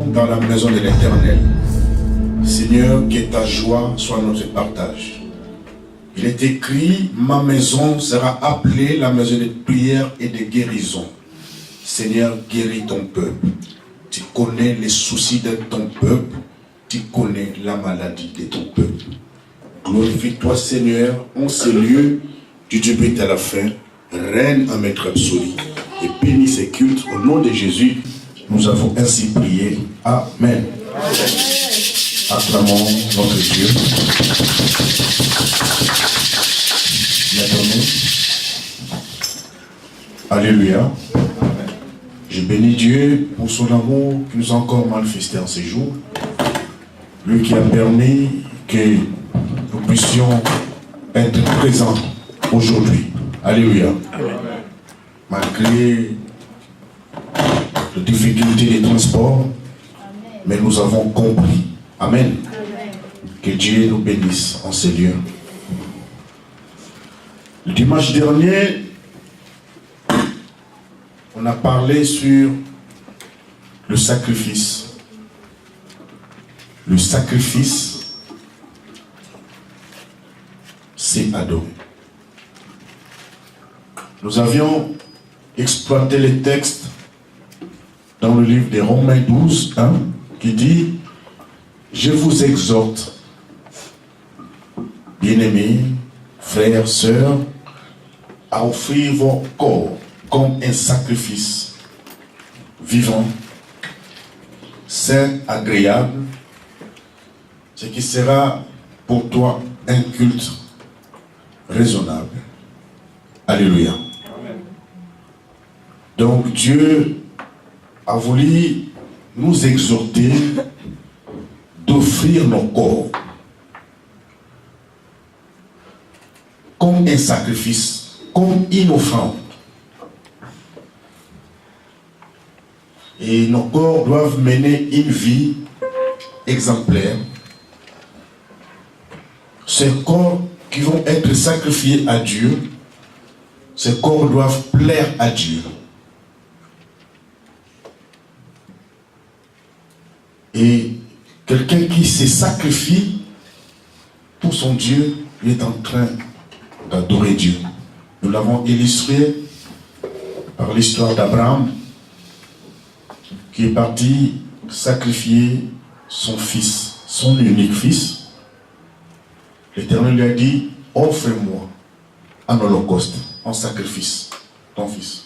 entrons dans la maison de l'Éternel. Seigneur, que ta joie soit notre partage. Il est écrit, ma maison sera appelée la maison de prière et de guérison. Seigneur, guéris ton peuple. Tu connais les soucis de ton peuple. Tu connais la maladie de ton peuple. Glorifie-toi, Seigneur, en ce lieu, du début à la fin. Règne en maître absolu et bénis ces cultes. Au nom de Jésus, nous avons ainsi prié. Amen. Acclamons notre Dieu. Bienvenue. Alléluia. Je bénis Dieu pour son amour qui nous a encore manifesté en ces jours. Lui qui a permis que nous puissions être présents aujourd'hui. Alléluia. Malgré les difficultés des transports, mais nous avons compris. Amen. Que Dieu nous bénisse en ces lieux. Le dimanche dernier, on a parlé sur le sacrifice. Le sacrifice, c'est adorer. Nous avions exploité les textes dans le livre des Romains 12, qui dit « Je vous exhorte, bien-aimés, frères, sœurs, à offrir vos corps comme un sacrifice vivant, saint, agréable, ce qui sera pour toi un culte raisonnable. » Alléluia. Amen. Donc Dieu a voulu nous exhorter d'offrir nos corps comme un sacrifice, comme une offrande. Et nos corps doivent mener une vie exemplaire. Ces corps qui vont être sacrifiés à Dieu, ces corps doivent plaire à Dieu. Et quelqu'un qui se sacrifie pour son Dieu, il est en train d'adorer Dieu. Nous l'avons illustré par l'histoire d'Abraham, qui est parti sacrifier son fils, son unique fils. L'Éternel lui a dit, offre-moi un holocauste, en sacrifice, ton fils.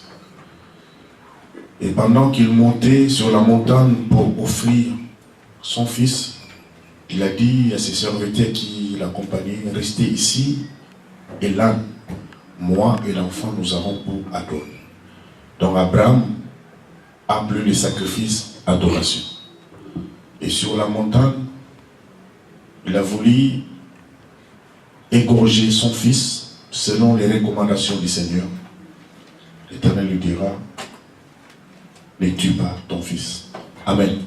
Et pendant qu'il montait sur la montagne pour offrir son fils, il a dit à ses serviteurs qui l'accompagnaient, restez ici, et là, moi et l'enfant, nous avons pour adorer. Donc Abraham a appelé le sacrifice adoration. Et sur la montagne, il a voulu égorger son fils selon les recommandations du Seigneur. L'Éternel lui dira, ne tue pas ton fils. Amen.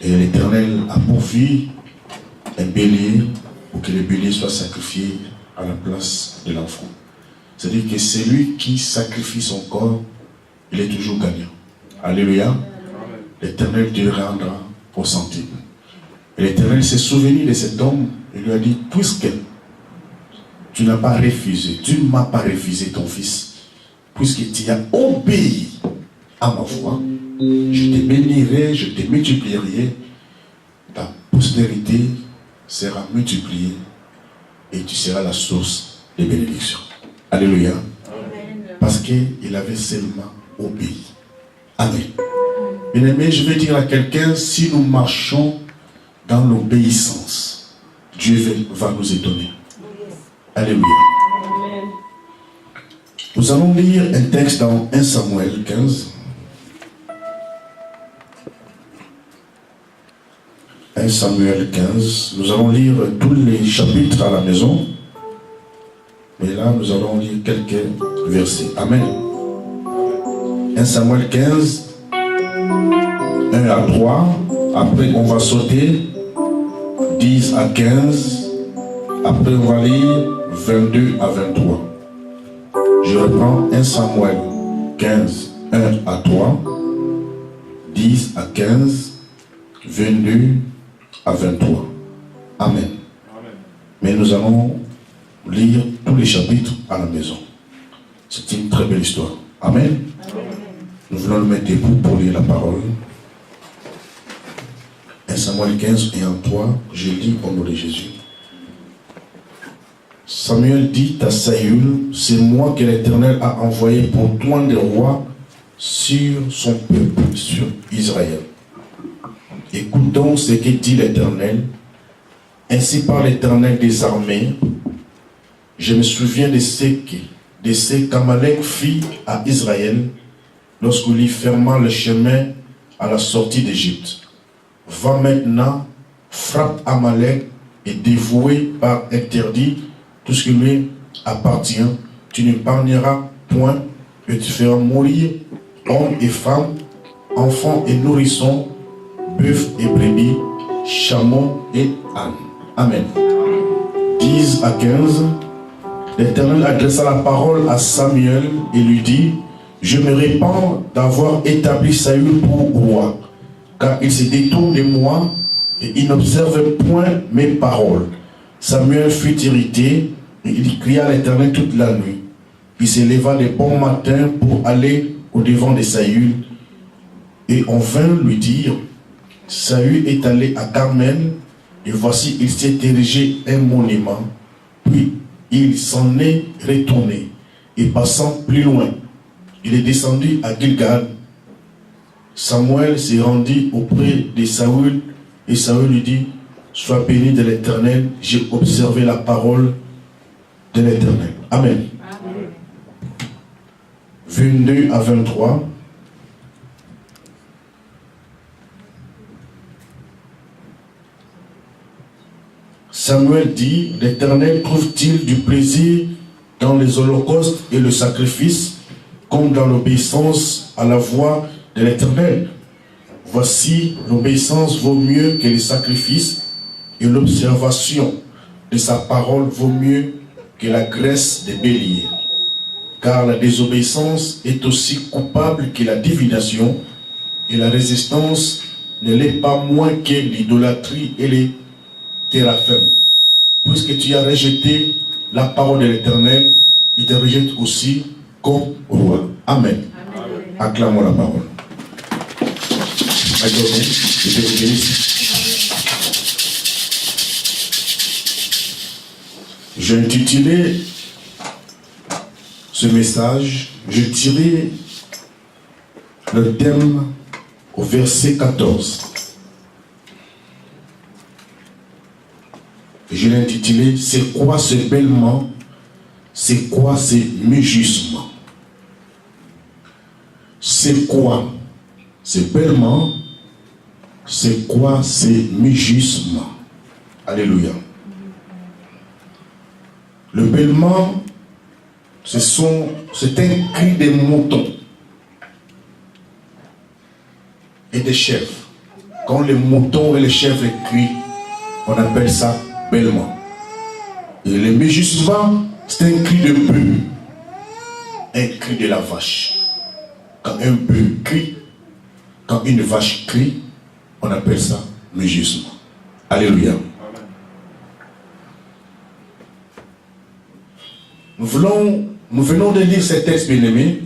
Et l'Éternel a pourvu un bélier pour que le bélier soit sacrifié à la place de l'enfant. C'est-à-dire que celui qui sacrifie son corps, il est toujours gagnant. Alléluia. L'Éternel te rendra au centime. Et l'Éternel s'est souvenu de cet homme et lui a dit, puisque tu n'as pas refusé, tu ne m'as pas refusé ton fils, puisque tu as obéi à ma voix, je te bénirai, je te multiplierai, ta postérité sera multipliée et tu seras la source des bénédictions. Alléluia. Amen. Parce qu'il avait seulement obéi. Amen. Bien-aimé, je vais dire à quelqu'un, si nous marchons dans l'obéissance, Dieu va nous étonner. Alléluia. Amen. Nous allons lire un texte dans 1 Samuel 15. 1 Samuel 15. Nous allons lire tous les chapitres à la maison. Mais là, nous allons lire quelques versets. Amen. 1 Samuel 15. 1 à 3. Après, on va sauter 10 à 15. Après, on va lire 22 à 23. Je reprends 1 Samuel 15, 1 à 3, 10 à 15, 22 à 23. Amen. Mais nous allons lire tous les chapitres à la maison. C'est une très belle histoire. Amen. Nous voulons nous mettre debout pour lire la parole. 1 Samuel 15 et 1, 3, je lis au nom de Jésus. Samuel dit à Saül, c'est moi que l'Éternel a envoyé pour toi des rois sur son peuple, sur Israël. Écoutons ce que dit l'Éternel. Ainsi par l'Éternel des armées, je me souviens de ce qu'Amalek fit à Israël lorsqu'il lui ferma le chemin à la sortie d'Égypte. Va maintenant, frappe Amalek et dévoué par interdit tout ce qui lui appartient. Tu n'épargneras point et tu feras mourir hommes et femmes, enfants et nourrissons, bœufs et brebis, chameaux et ânes. Amen. 10 à 15. L'Éternel adressa la parole à Samuel et lui dit, je me répands d'avoir établi Saül pour roi, car il se détourne de moi et il n'observe point mes paroles. Samuel fut irrité et il cria à l'Éternel toute la nuit. Il se leva de bon matin pour aller au devant de Saül et on vint lui dire, Saül est allé à Carmel et voici il s'est érigé un monument. Puis il s'en est retourné et passant plus loin, il est descendu à Gilgal. Samuel s'est rendu auprès de Saül et Saül lui dit, sois béni de l'Éternel, j'ai observé la parole de l'Éternel. Amen. Amen. 22 à 23. Samuel dit, l'Éternel trouve-t-il du plaisir dans les holocaustes et le sacrifice, comme dans l'obéissance à la voix de l'Éternel? Voici, l'obéissance vaut mieux que les sacrifices, et l'observation de sa parole vaut mieux que la graisse des béliers. Car la désobéissance est aussi coupable que la divination, et la résistance ne l'est pas moins que l'idolâtrie et les téraphèmes. Puisque tu as rejeté la parole de l'Éternel, il te rejette aussi comme roi. Amen. Amen. Acclamons la parole. J'ai intitulé ce message, j'ai tiré le thème au verset 14. Je l'ai intitulé, c'est quoi ce bêlement? C'est quoi ce mugissement? C'est quoi ce bêlement? C'est quoi ce mugissement? Alléluia. Le bêlement, c'est un cri des moutons et des chèvres. Quand les moutons et les chèvres crient, on appelle ça bêlement. Et le mugissement, c'est un cri de bœuf, un cri de la vache. Quand un bœuf crie, quand une vache crie, on appelle ça mugissement. Alléluia. Nous venons de lire ces textes bien-aimés.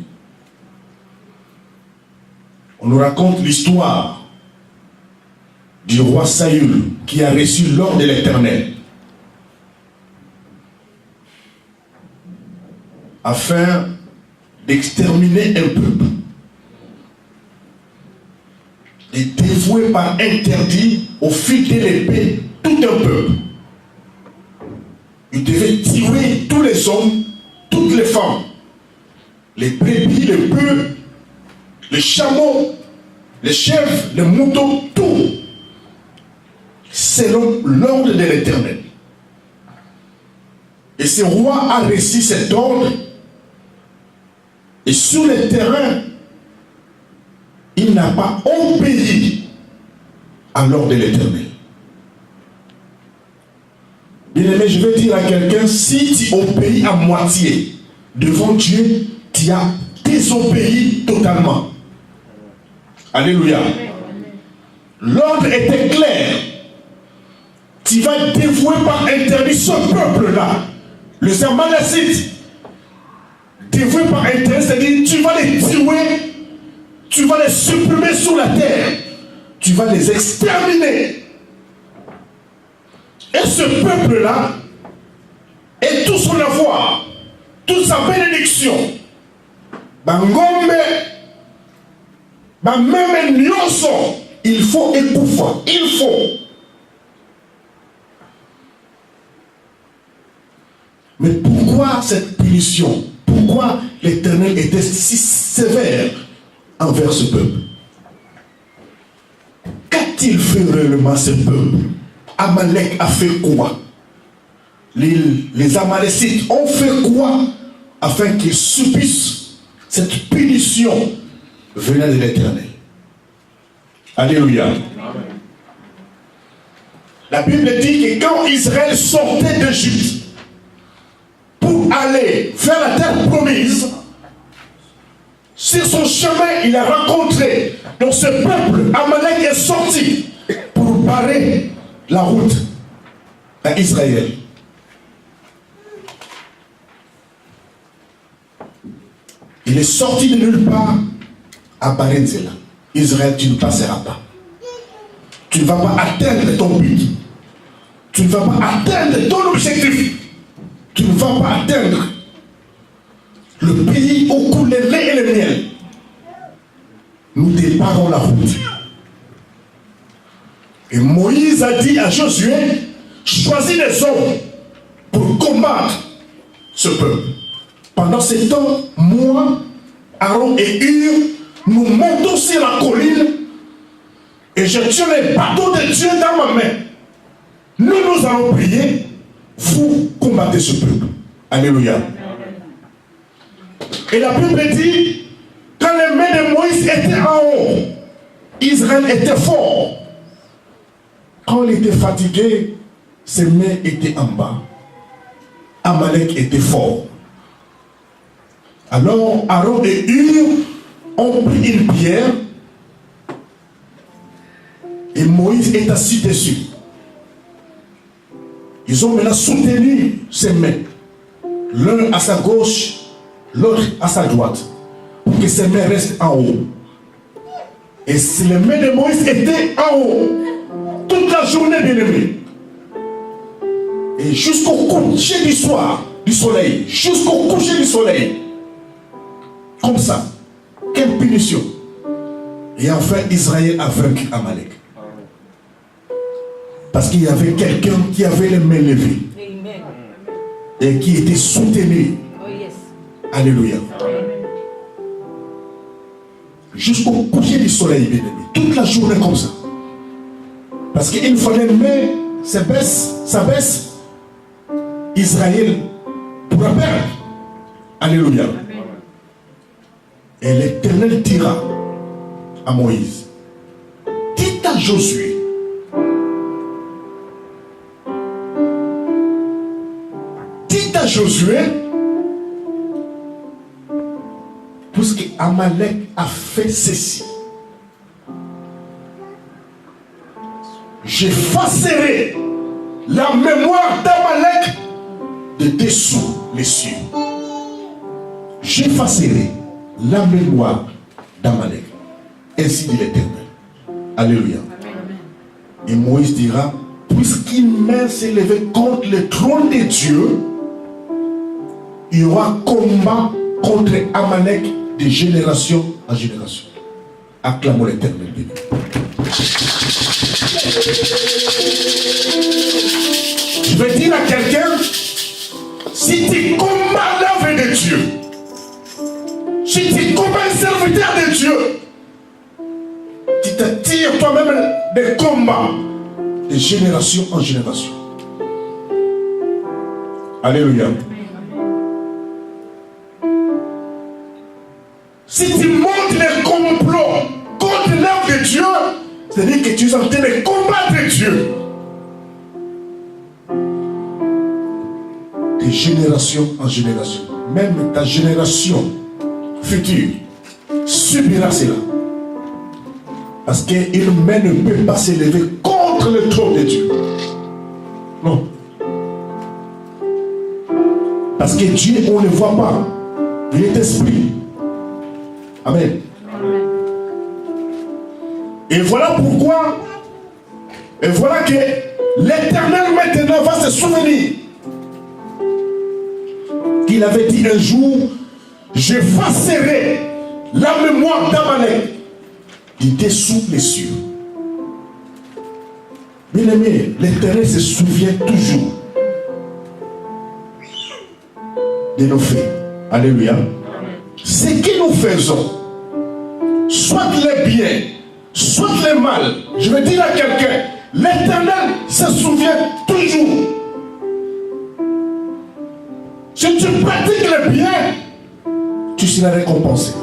On nous raconte l'histoire du roi Saül qui a reçu l'ordre de l'Éternel afin d'exterminer un peuple, de dévouer par interdit au fil de l'épée tout un peuple. Il devait tuer tous les hommes, toutes les femmes, les brebis, les bœufs, les chameaux, les chèvres, les moutons, tout, selon l'ordre de l'Éternel. Et ce roi a reçu cet ordre, et sur le terrain, il n'a pas obéi à l'ordre de l'Éternel. Bien-aimé, je vais dire à quelqu'un, si tu obéis à moitié devant Dieu, tu as désobéi totalement. Alléluia. l'ordre était clair. Tu vas dévouer par interdit ce peuple-là, les Amalécites. Dévouer par interdit, c'est-à-dire tu vas les tuer, tu vas les supprimer sur la terre, tu vas les exterminer. Et ce peuple-là, et tout son avoir, toute sa bénédiction, même nyonso, il faut étouffer, il faut. Mais pourquoi cette punition? Pourquoi l'Éternel était si sévère envers ce peuple? Qu'a-t-il fait réellement ce peuple? Amalek a fait quoi? Les Amalécites ont fait quoi afin qu'ils subissent cette punition venant de l'Éternel? Alléluia. Amen. La Bible dit que quand Israël sortait d'Égypte pour aller vers la terre promise, sur son chemin, il a rencontré, donc ce peuple, Amalek est sorti pour barrer la route à Israël. Il est sorti de nulle part à Barenzela. Israël, tu ne passeras pas. Tu ne vas pas atteindre ton but. Tu ne vas pas atteindre ton objectif. Tu ne vas pas atteindre le pays où coule le lait et le miel. Nous déparons la route. Et Moïse a dit à Josué, choisis des hommes pour combattre ce peuple. Pendant ce temps, moi, Aaron et Hur, nous montons sur la colline et je tiens les bateaux de Dieu dans ma main. Nous allons prier, vous combattez ce peuple. Alléluia. Et la Bible dit, quand les mains de Moïse étaient en haut, Israël était fort. Quand il était fatigué, ses mains étaient en bas. Amalek était fort. Alors Aaron et Hur ont pris une pierre et Moïse est assis dessus. Ils ont maintenant soutenu ses mains, l'un à sa gauche, l'autre à sa droite, pour que ses mains restent en haut. Et si les mains de Moïse étaient en haut, toute la journée, bien aimé, et jusqu'au coucher du soir, du soleil, jusqu'au coucher du soleil, comme ça, quelle punition. Et enfin, Israël a vaincu Amalek. Parce qu'il y avait quelqu'un qui avait les mains levées. Amen. Et qui était soutenu. Oh, yes. Alléluia. Amen. Jusqu'au coucher du soleil, bien aimé. Toute la journée comme ça. Parce qu'il fallait mais ça baisse. Israël pourra perdre. Alléluia. Amen. Et l'Éternel dira à Moïse, dites à Josué, puisque Amalek a fait ceci, j'effacerai la mémoire d'Amalek de dessous les cieux. J'effacerai la mémoire d'Amalek. Ainsi dit l'Éternel. Alléluia. Amen. Et Moïse dira, puisqu'il main s'est levé contre le trône de Dieu, il y aura combat contre Amalek de génération en génération. Acclamons l'Éternel. Je vais dire à quelqu'un, si tu combats l'œuvre de Dieu, si tu combats un serviteur de Dieu, tu te tires toi-même des combats de génération en génération. Alléluia. Si tu montes les complots contre l'œuvre de Dieu, c'est-à-dire que tu es en train de combattre Dieu. De génération en génération. Même ta génération future subira cela. Parce qu'une main ne peut pas s'élever contre le trône de Dieu. Non. Parce que Dieu, on ne le voit pas. Il est esprit. Amen. Et voilà pourquoi, et voilà que l'Éternel maintenant va se souvenir qu'il avait dit un jour, j'effacerai la mémoire d'Amalek du dessous les cieux. Bien aimé, l'Éternel se souvient toujours de nos faits. Alléluia. Ce que nous faisons, soit les biens, soit les mal, je veux dire à quelqu'un, l'Éternel se souvient toujours. Si tu pratiques le bien, tu seras récompensé.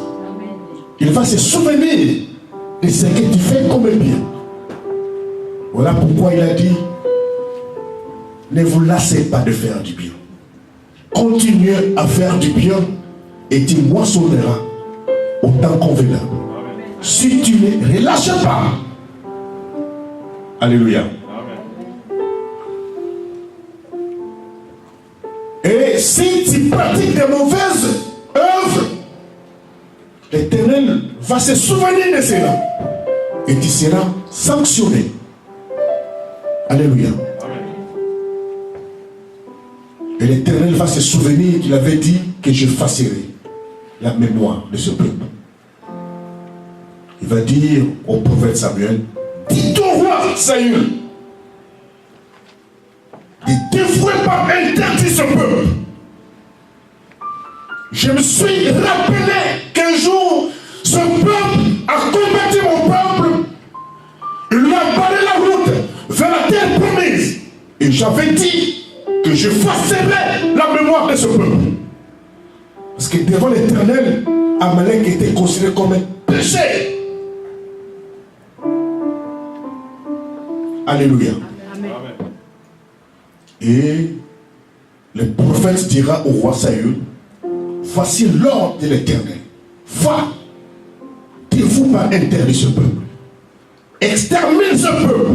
Il va se souvenir de ce que tu fais comme bien. Voilà pourquoi il a dit, ne vous lassez pas de faire du bien. Continuez à faire du bien et tu moissonneras au temps convenable. Si tu ne relâches pas. Alléluia. Et si tu pratiques de mauvaises œuvres, l'Éternel va se souvenir de cela. Et tu seras sanctionné. Alléluia. Et l'Éternel va se souvenir qu'il avait dit que j'effacerai la mémoire de ce peuple. Il va dire au prophète Samuel, dis au roi Saül, ne devrais pas interdire ce peuple. Je me suis rappelé qu'un jour, ce peuple a combattu mon peuple. Il lui a barré la route vers la terre promise. Et j'avais dit que je effacerai la mémoire de ce peuple. Parce que devant l'Éternel, Amalek était considéré comme un péché. Alléluia. Amen. Et le prophète dira au roi Saül, voici l'ordre de l'Éternel. Va, ne vous pas interdire ce peuple. Extermine ce peuple.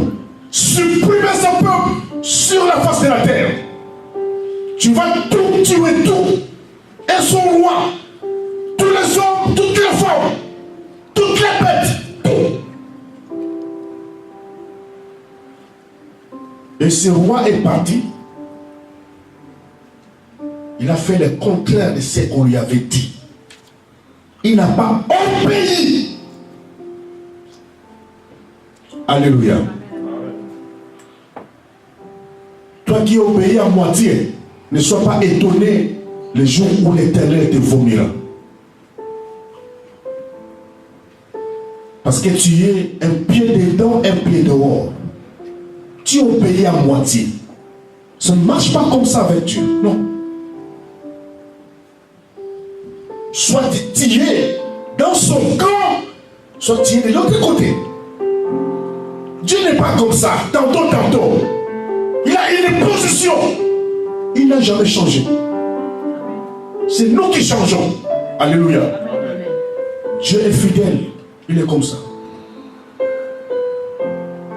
Supprime ce peuple sur la face de la terre. Tu vas tout tuer, tout. Et son roi, tous les hommes, toutes les femmes, toutes les bêtes, tout. Et ce roi est parti. Il a fait le contraire de ce qu'on lui avait dit. Il n'a pas obéi. Alléluia. Toi qui obéis à moitié, ne sois pas étonné le jour où l'Éternel te vomira. Parce que tu es un pied dedans, un pied dehors. Tu obéis à moitié. Ça ne marche pas comme ça avec Dieu. Non. Soit tu es dans son camp, soit tu es de l'autre côté. Dieu n'est pas comme ça, tantôt. Il a une position. Il n'a jamais changé. C'est nous qui changeons. Alléluia. Amen. Dieu est fidèle. Il est comme ça.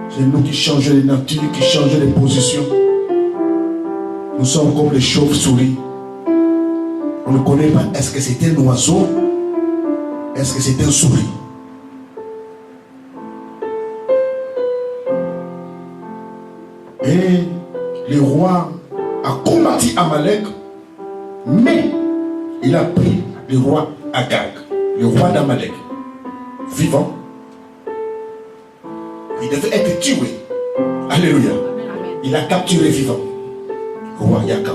C'est nous qui changeons les natures, qui changeons les positions. Nous sommes comme les chauves-souris. On ne connaît pas, est-ce que c'est un oiseau? Est-ce que c'est un souris? Et le roi a combattu Amalek, mais il a pris le roi Agag, le roi d'Amalek, vivant. Il devait être tué. Alléluia. Il a capturé vivant. Roi Agag.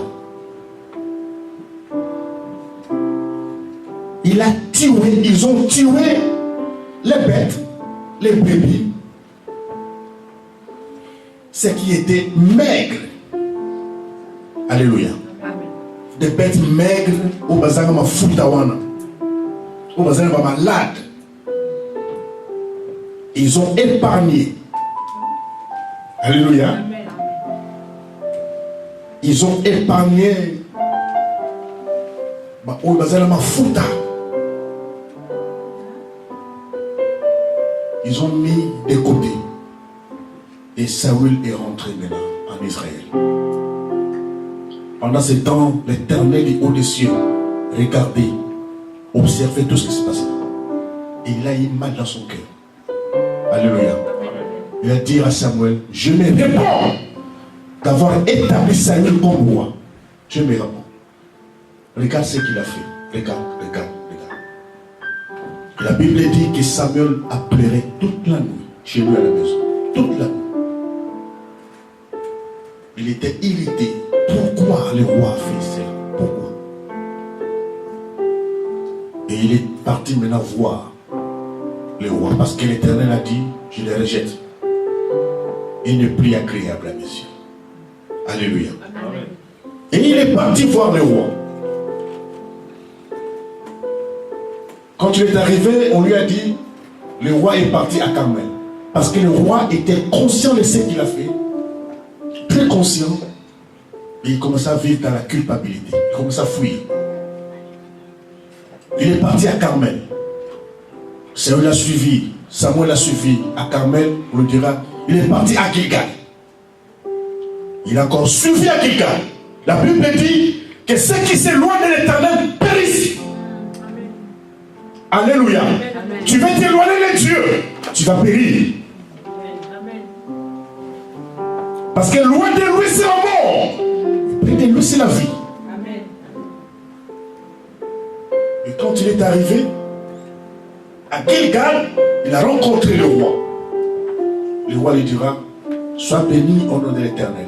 Il a tué, ils ont tué les bêtes, les bébés, ce qui était maigre. Alléluia. Des bêtes maigres au bazar ma foutawana, au bazar ma malade. Ils ont épargné. Alléluia. Ils ont épargné au bazar ma fouta. ils ont mis de côté. Et Saül est rentré maintenant en Israël. Pendant ce temps, l'Éternel du haut des cieux regardait, observait tout ce qui se passait. Et il a eu mal dans son cœur. Alléluia. Il a dit à Samuel, je me réponds d'avoir établi Saül comme roi. Je me réponds. Regarde ce qu'il a fait. Regarde. La Bible dit que Samuel a pleuré toute la nuit chez lui à la maison. Toute la nuit. Il était irrité. Pourquoi le roi a fait cela? Pourquoi? Et il est parti maintenant voir le roi. Parce que l'Éternel a dit, je le rejette. Il n'est plus agréable à mes yeux. Alléluia. Amen. Et il est parti voir le roi. Quand il est arrivé, on lui a dit, le roi est parti à Carmel. Parce que le roi était conscient de ce qu'il a fait. Très conscient. Et il commençait à vivre dans la culpabilité. Il commençait à fuir. Il est parti à Carmel. Saül l'a suivi. Samuel l'a suivi. À Carmel, on le dira, il est parti à Gilgal. Il a encore suivi à Gilgal. La Bible dit que ceux qui s'éloignent de l'Éternel périssent. Alléluia. Amen. Tu veux t'éloigner de Dieu, tu vas périr. Amen. Parce que loin de lui c'est la mort, près de lui c'est la vie. Amen. Et quand il est arrivé à Gilgal, il a rencontré le roi. Le roi lui dira, sois béni au nom de l'Éternel.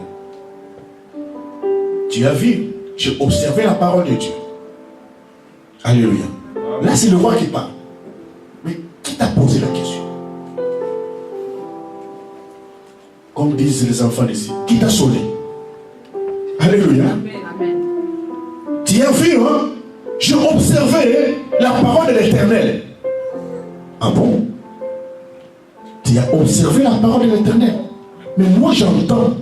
Tu as vu, j'ai observé la parole de Dieu. Alléluia. Là, c'est le roi qui parle. Mais qui t'a posé la question? Comme disent les enfants ici, qui t'a sonné? Alléluia. Amen. Tu as vu, hein? J'ai observé la parole de l'Éternel. Ah bon? Tu as observé la parole de l'Éternel. Mais moi, j'entends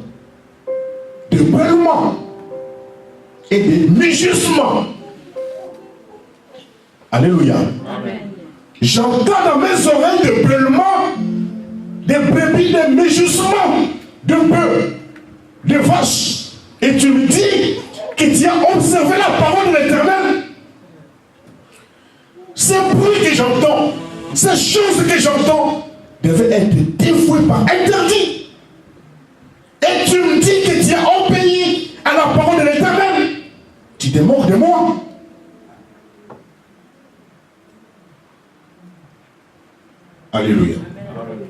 des brûlements et des mugissements. Alléluia. Amen. J'entends dans mes oreilles des brûlements, des brebis, des mugissements de bœufs, de vaches. Et tu me dis que tu as observé la parole de l'Éternel. Ces bruits que j'entends, ces choses que j'entends, devaient être dévouées par interdit. Et tu me dis que tu as obéi à la parole de l'Éternel. Tu te moques de moi. Alléluia. Amen.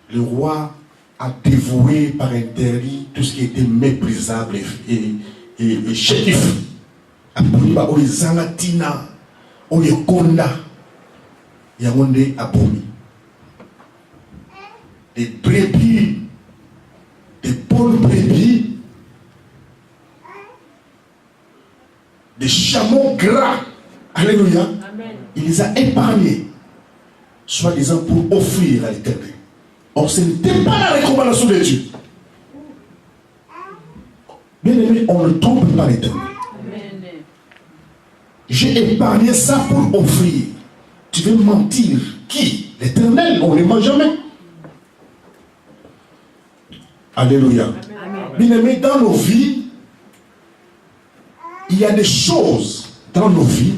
Le roi a dévoué par interdit tout ce qui était méprisable et chétif. Aboniba Orizangatina, Oyekonda, Yamonde Abomi. Des brebis, des bonnes brebis, des chameaux gras. Alléluia. Il les a épargnés, soi-disant pour offrir à l'Éternel. Or, ce n'était pas la recommandation de Dieu. Bien aimé, on ne trompe pas l'Éternel. J'ai épargné ça pour offrir. Tu veux mentir? Qui? L'Éternel, on ne ment jamais. Alléluia. Bien aimé, dans nos vies, il y a des choses dans nos vies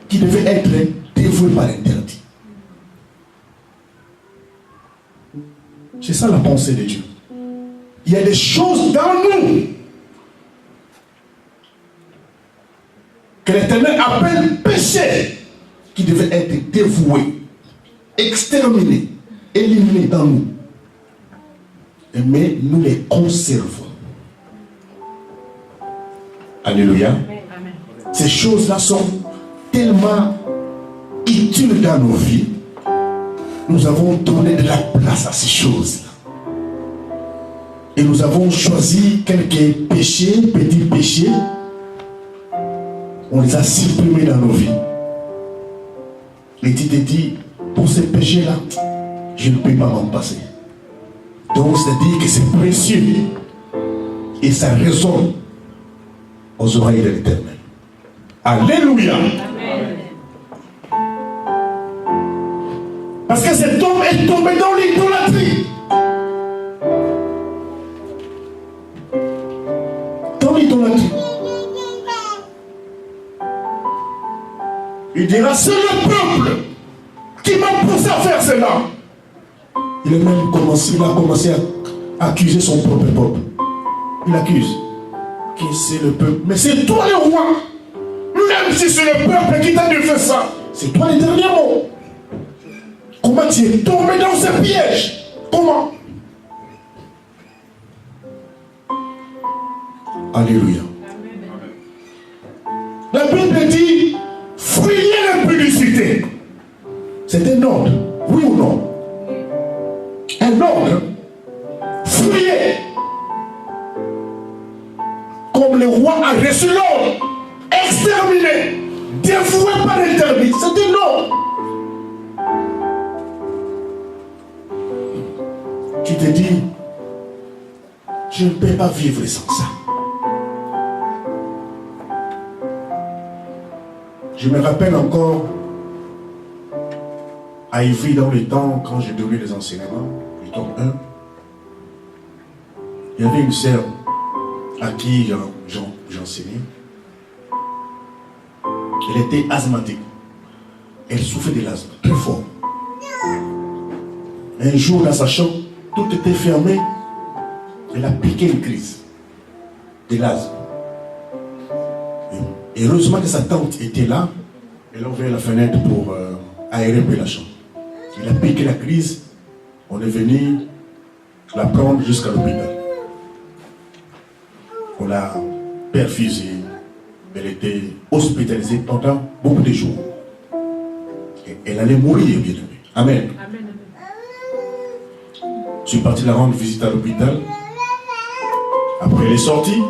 qui devaient être dévouées par l'interdit. C'est ça la pensée de Dieu. Il y a des choses dans nous que l'Éternel appelle péché, qui devaient être dévouées, exterminées, éliminées dans nous. Mais nous les conservons. Alléluia. Amen. Ces choses-là sont tellement utiles dans nos vies. Nous avons donné de la place à ces choses-là. Et nous avons choisi quelques péchés, petits péchés. On les a supprimés dans nos vies. Et tu te dis, pour ces péchés-là, je ne peux pas m'en passer. Donc, c'est-à-dire que c'est précieux. Et ça résonne aux oreilles de l'Éternel. Alléluia. Amen. tombé dans l'idolâtrie. Dans l'idolâtrie. Il dira, c'est le peuple qui m'a poussé à faire cela. Il a commencé à accuser son propre peuple. Il accuse que c'est le peuple. Mais c'est toi le roi. Même si c'est le peuple qui t'a dû faire ça, c'est toi le dernier mot. Comment tu es tombé dans ce piège? Comment? Alléluia. La Bible dit, fuyez l'impudicité. C'est un ordre, oui ou non? Un ordre. Fuyez. Comme le roi a reçu l'ordre. Exterminé. Dévoué par l'interdit. C'est un ordre. Tu te dis, je ne peux pas vivre sans ça. Je me rappelle encore à Ivry dans le temps, quand j'ai donné les enseignements, le tome 1, il y avait une sœur à qui j'enseignais. Elle était asthmatique. Elle souffrait de l'asthme, très fort. Un jour, dans sa chambre, tout était fermé. Elle a piqué une crise de l'asthme. Et heureusement que sa tante était là. Elle a ouvert la fenêtre pour aérer un peu la chambre. Il a piqué la crise. On est venu la prendre jusqu'à l'hôpital. On l'a perfusée. Elle était hospitalisée pendant beaucoup de jours. Et elle allait mourir, bien aimé. Amen. Amen. Je suis parti la rendre visite à l'hôpital. Après, elle est sortie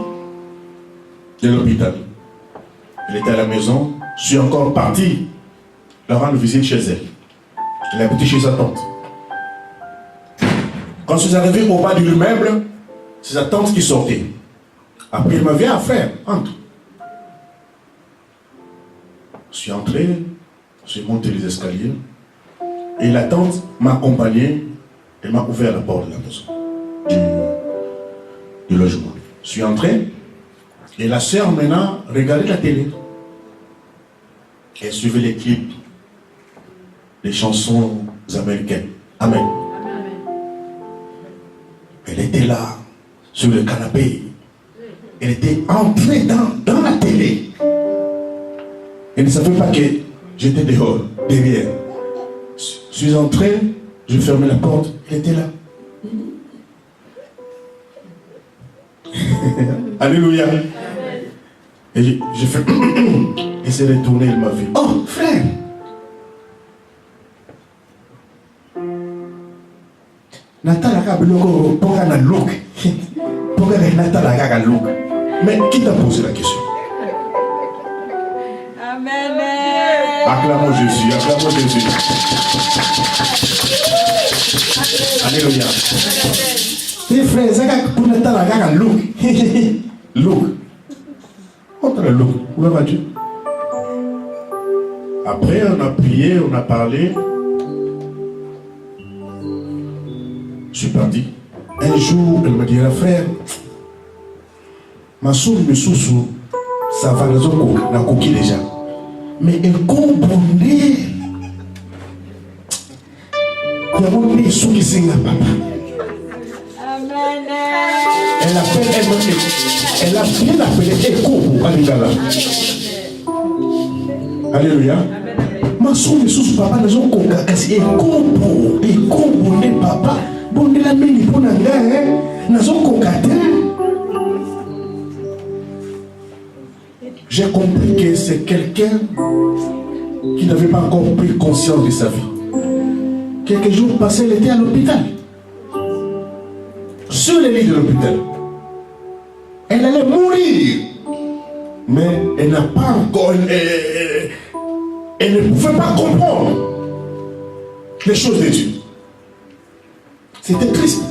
de l'hôpital. Elle était à la maison. Je suis encore parti la rendre visite chez elle. Elle habitait chez sa tante. Quand je suis arrivé au bas de l'immeuble, c'est sa tante qui sortait. Après, elle m'a dit, ah frère, entre. Je suis entré, j'ai monté les escaliers. Et la tante m'a accompagné. Elle m'a ouvert la porte de la maison, du logement. Je suis entré. Et la sœur maintenant regardait la télé. Elle suivait les clips, les chansons américaines. Amen. Elle était là, sur le canapé. Elle était entrée dans la télé. Elle ne savait pas que j'étais dehors, derrière. Je suis entré, je fermais la porte, elle était là. Alléluia. Et j'ai fait. Elle s'est retournée, elle m'a vu. Oh, frère! Natala Kabiloko, Pogana look. Pogana Natala Kaga look. Mais qui t'a posé la question? Amen. Acclamons Jésus, acclamons Jésus. Alléluia. Tes frères, Zaka pour Natala Kaga look. Look. Autre look. Où vas-tu? Après, on a prié, on a parlé. Je suis parti. Un jour, elle me dit, frère, ma soeur me sous ça va les autres, la coquille déjà. Mais elle comprenait. Il y a beaucoup de sous qui signent à papa. Amen. Elle a bien appelé Écho à l'Igala. Alléluia. Ma soeur me sous papa, les autres, c'est Écho pour papa. Bon, de la mini pour la guerre, nous avons concordé. J'ai compris que c'est quelqu'un qui n'avait pas encore pris conscience de sa vie. Quelques jours passés, elle était à l'hôpital. Sur le lit de l'hôpital. Elle allait mourir. Mais elle n'a pas encore. Elle ne pouvait pas comprendre les choses de Dieu. C'était triste.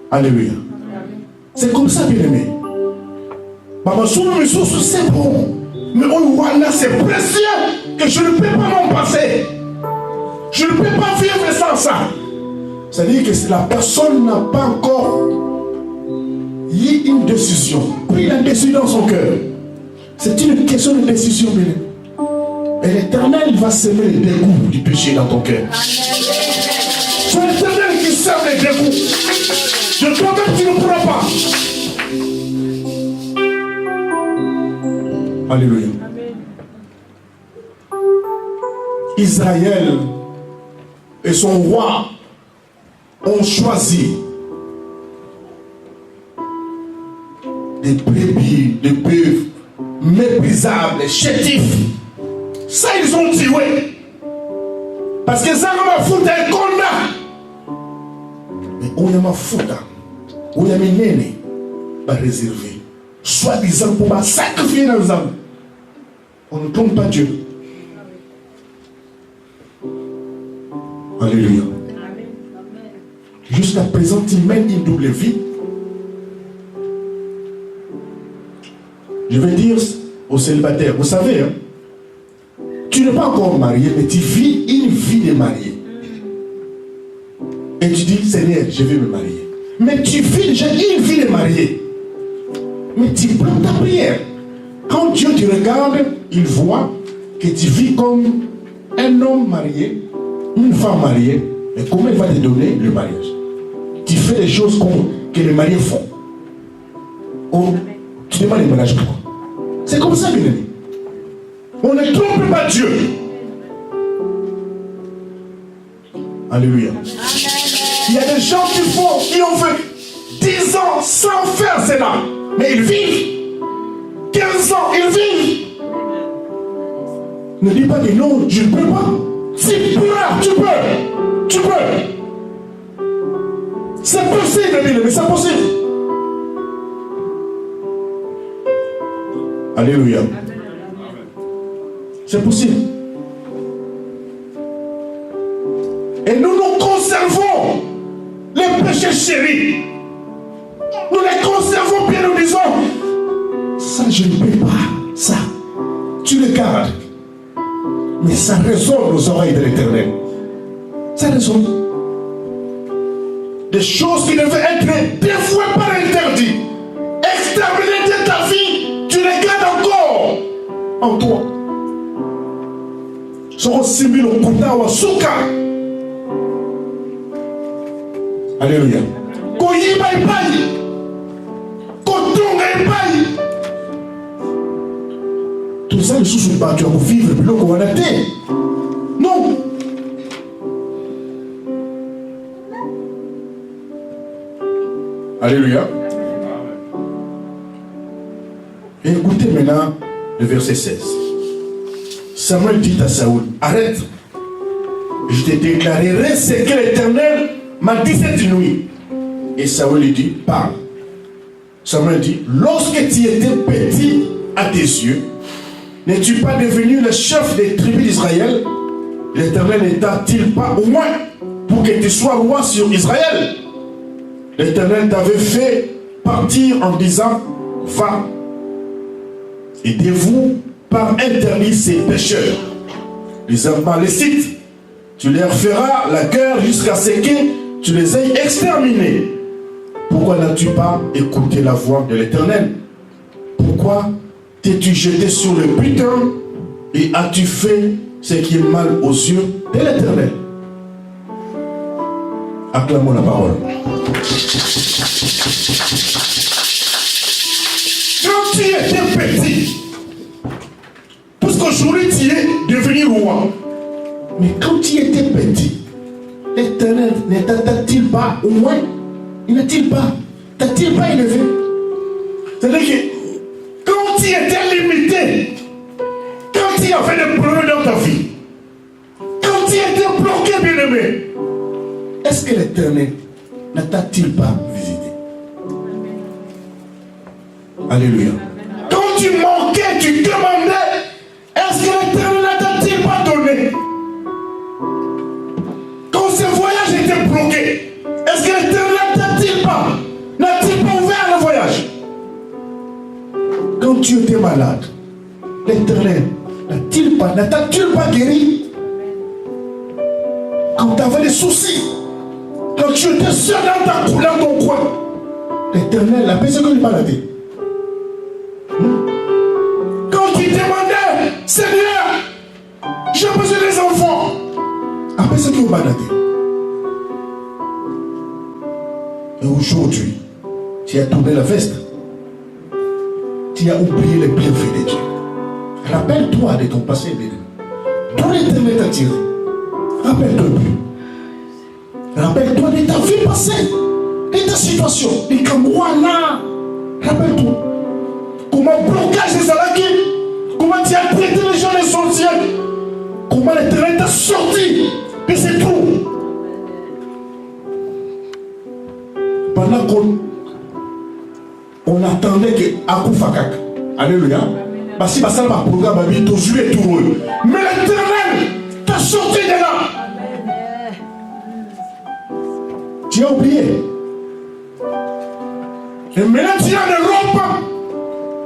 Alléluia. C'est comme ça, bien aimé. Maman, c'est bon. Mais oh, voilà, c'est précieux que je ne peux pas m'en passer. Je ne peux pas vivre sans ça. C'est-à-dire que la personne n'a pas encore eu une décision, pris la décision dans son cœur. C'est une question de décision. Et l'Éternel va semer les dégoûts du péché dans ton cœur. C'est l'Éternel qui sème les dégoûts. De toi-même, tu ne pourras pas. Alléluia. Israël et son roi ont choisi des brebis, des bœufs méprisables, chétifs. Ça, ils ont tué. Parce que ça, on m'a foutu un condamn. Mais on m'a foutu, on m'a mis va réserver. Soi-disant pour sacrifier nos âmes. On ne trompe pas Dieu. Alléluia. Jusqu'à présent, il mène une double vie. Je vais dire aux célibataires, vous savez, hein, tu n'es pas encore marié, mais tu vis une vie de marié. Et tu dis, Seigneur, je vais me marier. Mais tu vis déjà une vie de marié. Mais tu prends ta prière. Quand Dieu te regarde, il voit que tu vis comme un homme marié, une femme mariée. Mais comment il va te donner le mariage? Tu fais les choses que les mariés font. Oh, tu demandes le mariage pour quoi? C'est comme ça, bien aimé. On ne trompe pas Dieu. Alléluia. Il y a des gens qui ont fait 10 ans sans faire cela. Mais ils vivent. 15 ans, ils vivent. Ne dis pas que non, je ne peux pas. Si tu pourras, tu peux. Tu peux. C'est possible, bien aimé, c'est possible. Alléluia. C'est possible. Et nous conservons les péchés chéris. Nous les conservons bien, nous disons, ça je ne peux pas, ça. Tu le gardes. Mais ça résonne aux oreilles de l'Éternel. Ça résonne. Des choses qui devaient être dévouées par l'interdit, exterminées de ta vie, tu les gardes encore en toi. Sont simili au kuta wa suka. Alléluia. Koyiba ipai. Kotunga ipai. Tout ça, les sous pas tu vas vivre plus long qu'on va l'être. Non. Alléluia. Et écoutez maintenant le verset 16. Samuel dit à Saoul, arrête, je te déclarerai ce que l'Éternel m'a dit cette nuit. Et Saoul lui dit, parle. Samuel dit, lorsque tu étais petit à tes yeux, n'es-tu pas devenu le chef des tribus d'Israël? L'Éternel n'éta-t-il pas au moins pour que tu sois roi sur Israël? L'Éternel t'avait fait partir en disant, va, aidez-vous par interdit ces pécheurs. Les Amalécites, tu leur feras la guerre jusqu'à ce que tu les aies exterminés. Pourquoi n'as-tu pas écouté la voix de l'Éternel? Pourquoi t'es-tu jeté sur le butin et as-tu fait ce qui est mal aux yeux de l'Éternel? Acclamons la parole. Quand tu étais petit, puisqu'aujourd'hui tu es devenu roi, mais quand tu étais petit, l'Éternel ne t'a-t-il pas au moins? Il n'a-t-il pas? T'a-t-il pas élevé? C'est-à-dire que quand tu étais limité, quand tu avais des problèmes dans ta vie, quand tu étais bloqué, bien-aimé, est-ce que l'Éternel ne t'a-t-il pas visité? Alléluia. Quand tu manquais, tu demandais, est-ce que l'Éternel ne t'a-t-il pas donné? Quand ce voyage était bloqué, est-ce que l'Éternel n'a-t-il pas ouvert le voyage? Quand tu étais malade, l'Éternel n'a-t-il pas guéri? quand tu avais des soucis, quand tu étais seul dans ton coin, l'Éternel, la personne que tu pas la tête. Quand tu demandais, Seigneur, j'ai besoin des enfants, la personne qui pas la tête. Et aujourd'hui, tu as tourné la veste. Tu as oublié les bienfaits de Dieu. Rappelle-toi de ton passé, bien-aimé. D'où l'Éternel t'a tiré. Rappelle-toi plus. Rappelle-toi de ta vie passée, de ta situation, de comme voilà. Rappelle-toi. Comment blocage des alakis, comment tu as traité les gens essentiels, comment l'Éternel t'a sorti. Et c'est tout. Pendant qu'on attendait que Akoufakak, alléluia, parce que ça va programme à tout jouer tout rôle. Mais l'Éternel t'a sorti de là. Tu as oublié. Et maintenant tu es en Europe,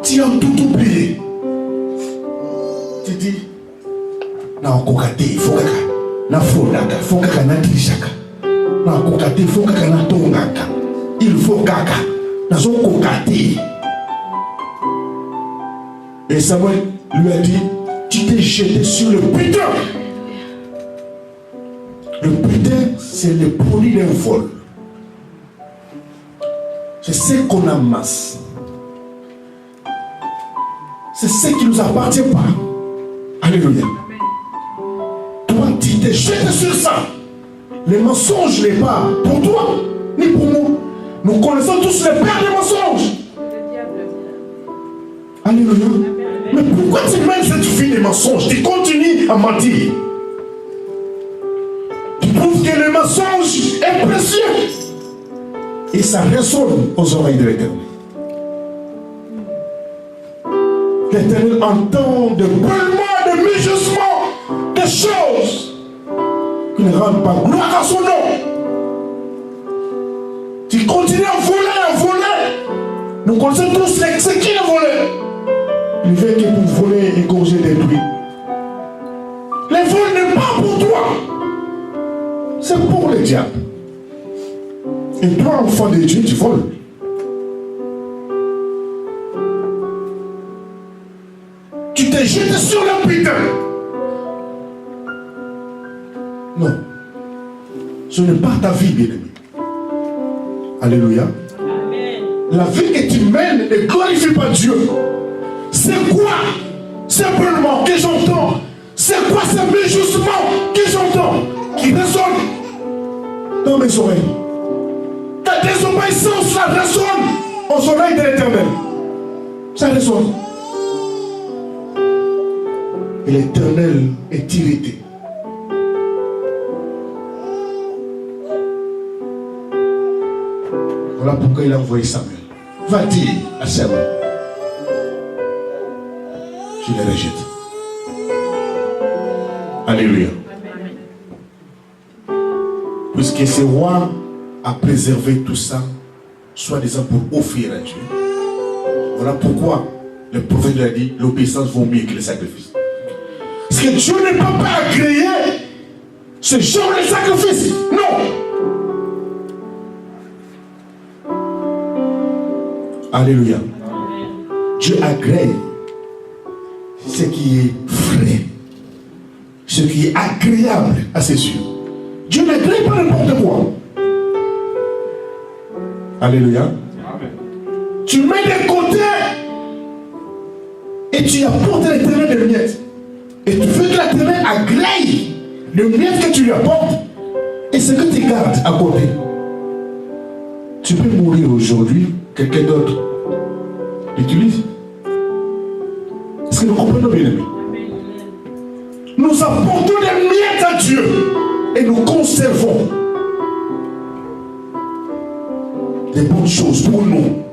tu as tout oublié. Tu dis, na okokate, il faut kaka, na fondaka, il faut kaka na trishaka, na okokate, il faut kaka na tongaka, il faut kaka. Et Samuel lui a dit, tu t'es jeté sur le butin. Le butin, c'est le produit d'un vol. C'est ce qu'on amasse. C'est ce qui ne nous appartient pas. Alléluia. Toi, tu t'es jeté sur ça. Les mensonges n'est pas pour toi, ni pour moi. Nous connaissons tous les pères des mensonges. Alléluia. Mais pourquoi tu mènes cette vie des mensonges? Tu continues à mentir. Tu trouves que le mensonge est précieux. Et ça résonne aux oreilles de l'Éternel. L'Éternel entend de brûlements, de mugissements, des choses qui ne rendent pas gloire à son nom. Tu continues à voler. Nous connaissons tous ce qui est volé. Il vient que pour voler, égorger, détruire. Les vols n'est pas pour toi. C'est pour le diable. Et toi, enfant de Dieu, tu voles. Tu t'es jeté sur le butin. Non. Ce n'est pas ta vie, bien-aimé. Alléluia. Amen. La vie que tu mènes ne glorifie pas Dieu. C'est quoi simplement que j'entends? C'est quoi ce méjugement que j'entends qui résonne dans mes oreilles? Ta désobéissance, ça résonne aux oreilles de l'Éternel. Ça résonne. Et l'Éternel est irrité. Voilà pourquoi il a envoyé Samuel. Va dire à Samuel, je les rejette. Alléluia. Puisque ce roi a préservé tout ça, soi-disant pour offrir à Dieu. Voilà pourquoi le prophète lui a dit, l'obéissance vaut mieux que le sacrifice. Parce que Dieu n'est pas agréé ce genre de sacrifice. Non. Alléluia. Dieu agrée ce qui est frais, ce qui est agréable à ses yeux. Dieu n'agrée pas n'importe quoi. Alléluia. Amen. Tu mets de côté et tu apportes à l'Éternel des miettes. Et tu veux que l'Éternel agrée le miettes que tu lui apportes et ce que tu gardes à côté. Tu peux mourir aujourd'hui, quelqu'un d'autre l'utilise. Est-ce que nous comprenons bien, aimés? Nous apportons des miettes à Dieu et nous conservons des bonnes choses pour nous,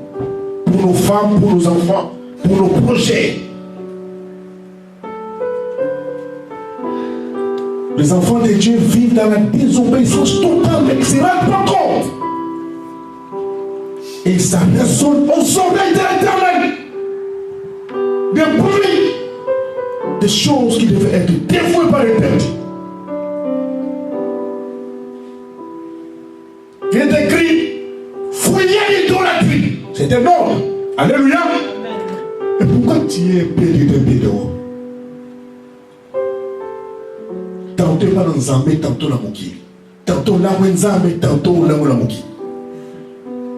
pour nos femmes, pour nos enfants, pour nos projets. Les enfants de Dieu vivent dans la désobéissance totale, mais ils ne se rendent pas compte. Et ça résonne aux oreilles de l'Éternel. Des bruits, des choses qui devaient être dévouées par l'Éternel. C'est un ordre. Alléluia. Et pourquoi tu es perdu d'un bédon? Tantôt pas dans Zambé, tantôt dans Moki. Tantôt là où Zambé, tantôt là où la Moki.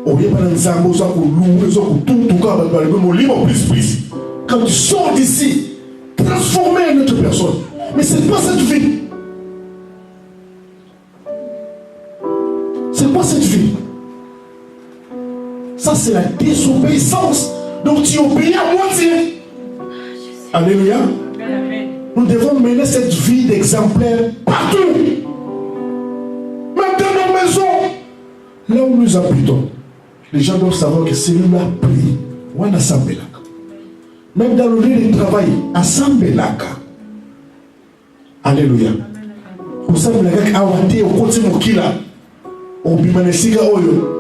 Au lieu de Zambé, ça pour louer, ça pour tout cas, le libre plus. Quand tu sors d'ici, transformer une autre personne. Mais c'est pas cette vie. C'est pas cette vie. Ça, c'est la désobéissance. Donc, tu obéis à moitié. Alléluia. Nous devons mener cette vie d'exemplaire partout. Même dans nos maisons. Là où nous habitons. Les gens doivent savoir que celui-là prie. Ou en Asambelaka. Même dans le lieu de travail. Asambelaka. Alléluia. Vous savez, il y a un côté Mokila. Au Bimanesika Oyo.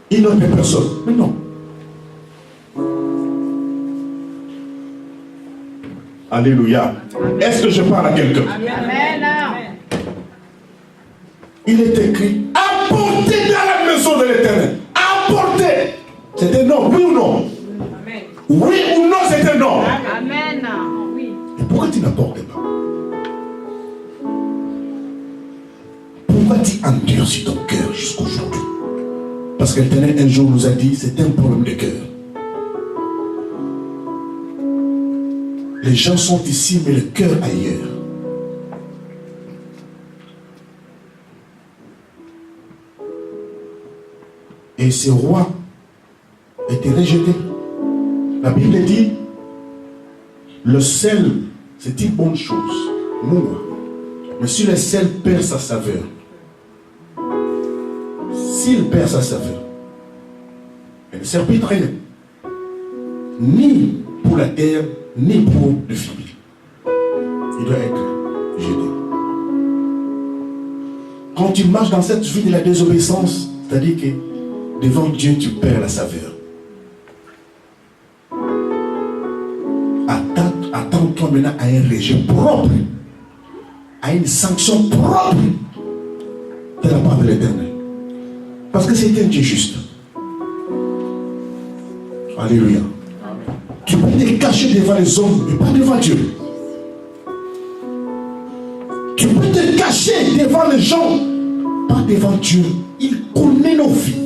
Une autre personne. Mais non. Alléluia. Est-ce que je parle à quelqu'un? Amen. Il est écrit, apportez dans la maison de l'Éternel. Apportez. C'est un non, oui ou non? Amen. Oui ou non, c'est un non. Amen. Oui. Et pourquoi tu n'apportes pas? Pourquoi tu endurcis ton cœur jusqu'aujourd'hui? Parce que l'Éternel un jour nous a dit, c'est un problème de cœur. Les gens sont ici, mais le cœur ailleurs. Et ce roi était rejeté. La Bible dit, le sel, c'est une bonne chose, moi. Mais si le sel perd sa saveur, s'il perd sa saveur, elle ne sert plus de rien. Ni pour la terre, ni pour le fumier. Il doit être jeté. Quand tu marches dans cette vie de la désobéissance, c'est-à-dire que devant Dieu, tu perds la saveur. Attends-toi maintenant à un rejet propre, à une sanction propre de la part de l'Éternel. Parce que c'est un Dieu juste. Alléluia. Tu peux te cacher devant les hommes, mais pas devant Dieu. Tu peux te cacher devant les gens, pas devant Dieu. Il connaît nos vies.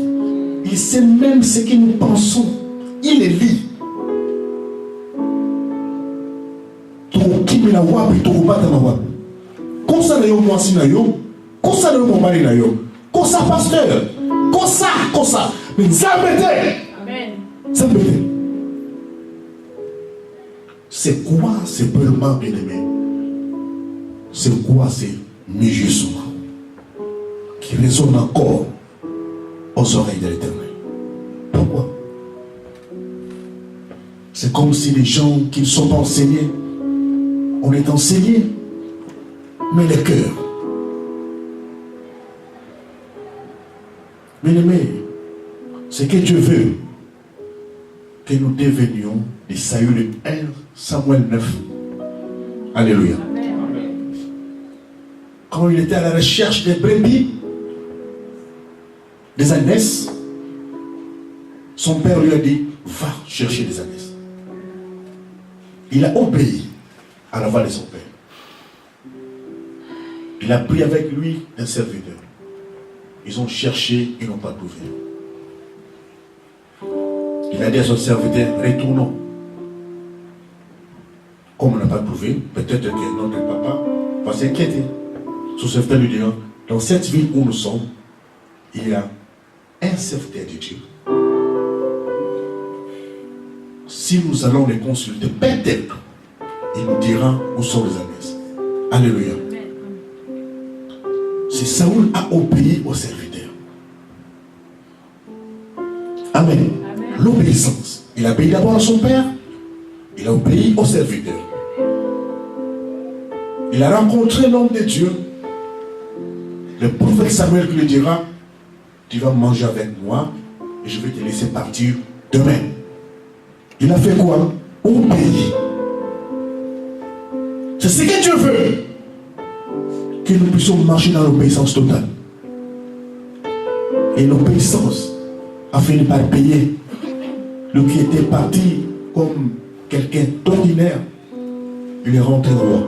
Il sait même ce que nous pensons. Il les lit. Kimi na wapi to kubata na wapi. Kosa na yo mwasi na yo, kosa na yo mobali na yo, kosa pasteur, kosa. Mais Zambete. Amen. Zambete. C'est quoi ce peulement bien-aimé? C'est quoi ces mugissements qui résonnent encore aux oreilles de l'Éternel? Pourquoi? C'est comme si les gens qui ne sont pas enseignés, on est enseigné, mais le cœur. Bien-aimé, c'est que Dieu veut que nous devenions des Saül de 1 Samuel 9. Alléluia. Amen. Quand il était à la recherche des brebis, des ânesses, son père lui a dit, va chercher des ânesses. Il a obéi à la voix de son père. Il a pris avec lui un serviteur. Ils ont cherché, ils n'ont pas trouvé. Il a dit à son serviteur, retournons. Comme on n'a pas trouvé, peut-être que notre papa va s'inquiéter. Son serviteur lui dit, dans cette ville où nous sommes, il y a un serviteur de Dieu. Si nous allons les consulter, peut-être il nous dira où sont les ânesses. Alléluia. C'est Saül a obéi au serviteur. Amen. L'obéissance. Il a obéi d'abord à son père. Il a obéi au serviteur. Il a rencontré l'homme de Dieu. Le prophète Samuel qui lui dira, tu vas manger avec moi et je vais te laisser partir demain. Il a fait quoi? Obéir. C'est ce que Dieu veut. Que nous puissions marcher dans l'obéissance totale. Et l'obéissance a fini par payer. Lui qui était parti comme quelqu'un d'ordinaire, il est rentré roi.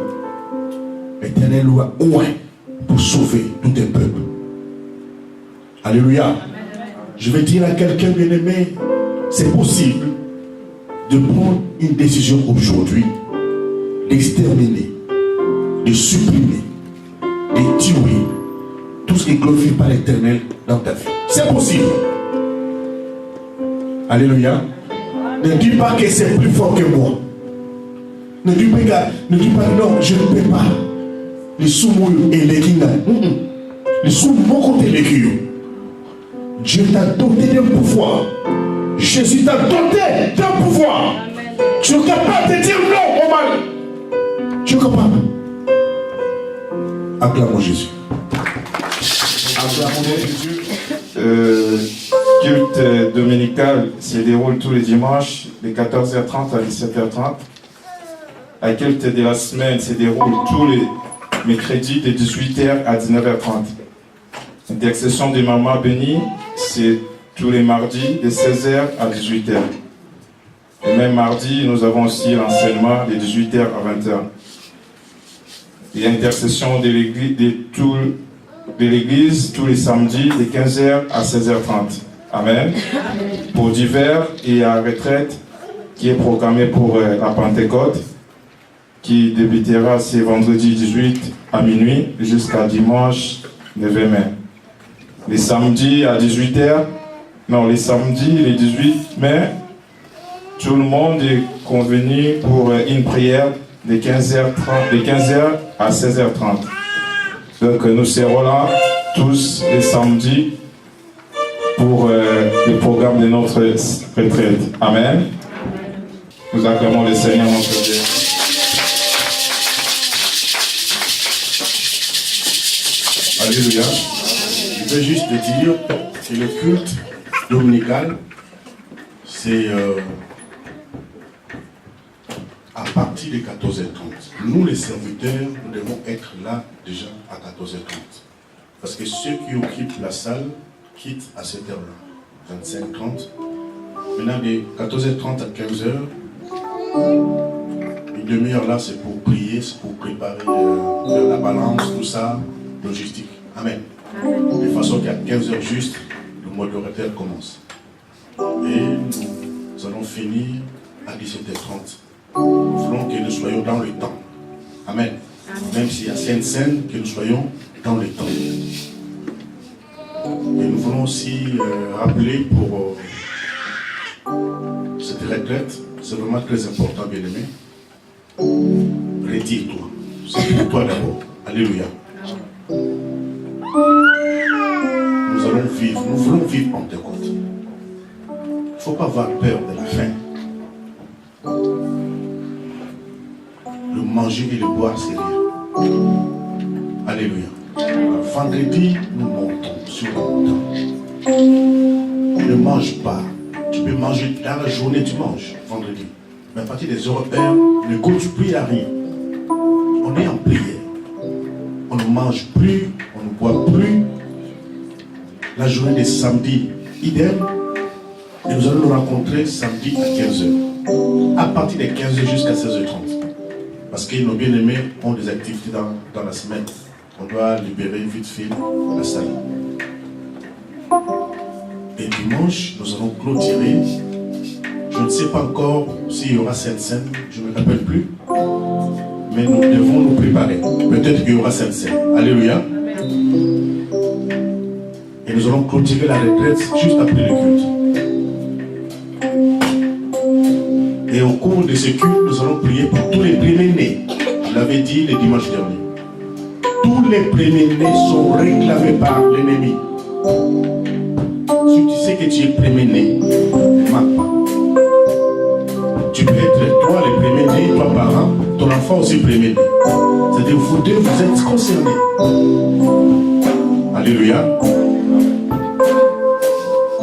L'Éternel lui a oint pour sauver tout un peuple. Alléluia. Je vais dire à quelqu'un bien-aimé, c'est possible de prendre une décision aujourd'hui, d'exterminer, de supprimer, de tuer tout ce qui glorifie pas l'Éternel dans ta vie. C'est possible. Alléluia. Ne dis pas que c'est plus fort que moi. Ne dis pas non, je ne peux pas. Les sous-mouilles et les kinga. Les sous-mouilles côté les kios. Dieu t'a doté d'un pouvoir. Jésus t'a doté d'un pouvoir. Tu es capable de dire non au mal. Tu es capable. Acclamons Jésus. Acclamons Jésus. Culte dominical se déroule tous les dimanches de 14h30 à 17h30. La culte de la semaine se déroule tous les mercredis de 18h à 19h30. L'intercession des mamans bénies, c'est tous les mardis de 16h à 18h. Et même mardi, nous avons aussi l'enseignement de 18h à 20h. Et l'intercession de l'église tous les samedis de 15h à 16h30. Amen. Pour divers et la retraite qui est programmée pour la Pentecôte, qui débutera ce vendredi 18 à minuit jusqu'à dimanche 9 mai. Les samedis à 18h, les samedis le 18 mai, tout le monde est convenu pour une prière de 15h à 16h30. Donc nous serons là tous les samedis pour le programme de notre retraite. Amen. Nous acclamons le Seigneur notre Dieu. Alléluia. Je vais juste te dire que le culte dominical, c'est à partir de 14h30. Nous, les serviteurs, nous devons être là déjà à 14h30. Parce que ceux qui occupent la salle quittent à cette heure-là, 25h30. Maintenant, de 14h30 à 15h, une demi-heure là, c'est pour prier, c'est pour préparer la balance, tout ça, logistique. Amen. De façon qu'à 15h juste, le mode de retraite commence. Et nous allons finir à 17h30. Nous voulons que nous soyons dans le temps. Amen. Même s'il y a Sainte-Seine, que nous soyons dans le temps. Et nous voulons aussi rappeler pour cette retraite, c'est vraiment très important, bien-aimé. Retire-toi. C'est pour toi d'abord. Alléluia. Nous allons vivre, nous voulons vivre Pentecôte. Il ne faut pas avoir peur de la faim. Le manger et le boire, c'est rien. Alléluia. Vendredi, nous montons sur la montagne. Ne mange pas. Tu peux manger dans la journée, tu manges vendredi. Mais à partir des heures, ne goûte plus à rien. On est en prière. On ne mange plus, on ne boit plus. La journée de samedi, idem. Et nous allons nous rencontrer samedi à 15h. À partir de 15h jusqu'à 16h30. Parce que nos bien-aimés ont des activités dans la semaine. On doit libérer vite fait la salle. Et dimanche, nous allons clôturer. Je ne sais pas encore s'il y aura cette scène, je ne me rappelle plus. Mais nous devons nous préparer. Peut-être qu'il y aura cette scène. Alléluia. Et nous allons clôturer la retraite juste après le culte. Et au cours de ce culte, nous allons prier pour tous les premiers-nés. Je l'avais dit le dimanche dernier. Tous les premiers-nés sont réclamés par l'ennemi. Si tu sais que tu es premier-né, ne manque pas. Tu peux être toi le premier-né, toi parent, ton enfant aussi premier-né. C'est-à-dire vous deux, vous êtes concernés. Alléluia.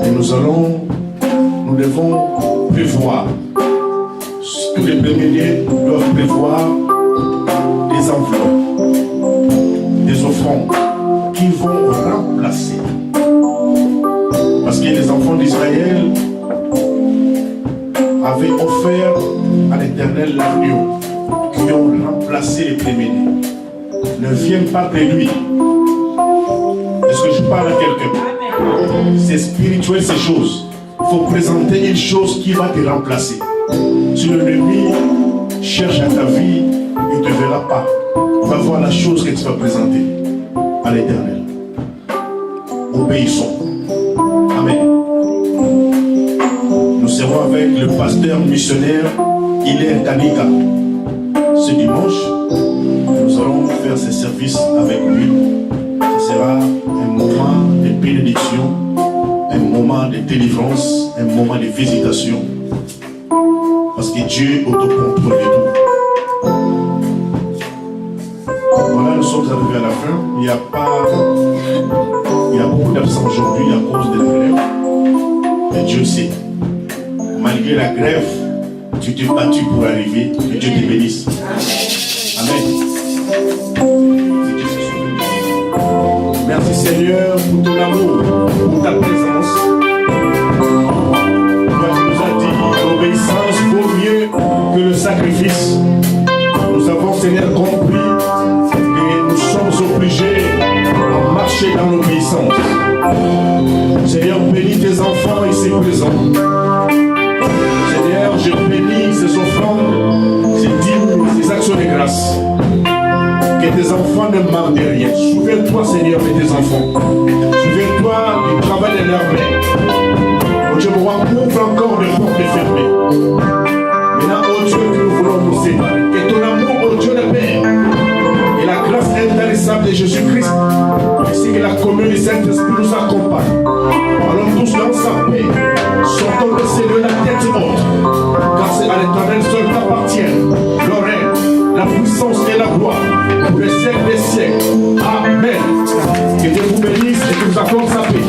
Et nous devons prévoir. Tous les premiers-nés doivent prévoir des enveloppes, des offrandes qui vont remplacer. Parce Parce que les enfants d'Israël avaient offert à l'Éternel l'agneau qui ont remplacé les préménés. Ne viens pas de lui. Est-ce que je parle à quelqu'un? C'est spirituel ces choses. Il faut présenter une chose qui va te remplacer. Si l'ennemi cherche à ta vie, il ne te verra pas. Va voir la chose que tu vas présenter à l'Éternel. Obéissons. Amen. Nous serons avec le pasteur missionnaire Hilaire Kanika. Ce dimanche, nous allons faire ce service avec lui. Ce sera un moment de bénédiction, un moment de délivrance, un moment de visitation. Parce que Dieu autocontrôle tout. Voilà, nous sommes arrivés à la fin. Il y a beaucoup d'absents aujourd'hui à cause de la grève. Mais Dieu sait. Malgré la grève, tu t'es battu pour arriver. Que Dieu te bénisse. Amen. Merci Seigneur pour ton amour, pour ta présence. Toi tu nous as dit, l'obéissance vaut mieux que le sacrifice. Nous avons Seigneur compris que nous sommes obligés à marcher dans l'obéissance. Seigneur, bénis tes enfants ici présents. Seigneur, je bénis ces offrandes, ces dîmes, ces actions de grâce. Que tes enfants ne manquent de rien. Souviens-toi, Seigneur, de tes enfants. Souviens-toi du travail de leurs mains. Oh Dieu, moi, ouvre encore des portes fermées. Maintenant, oh Dieu, que nous voulons nous séparer. Que ton amour, oh Dieu le Père, et la grâce intarissable de Jésus-Christ, ainsi que la communion du Saint-Esprit nous accompagne. Allons tous dans sa paix. Sortons de ces lieux la tête haute. Car c'est à l'Éternel seul qu'appartient l'oreille, la puissance et la gloire pour les siècles des siècles. Amen. Que Dieu vous bénisse et que vous accorde sa paix.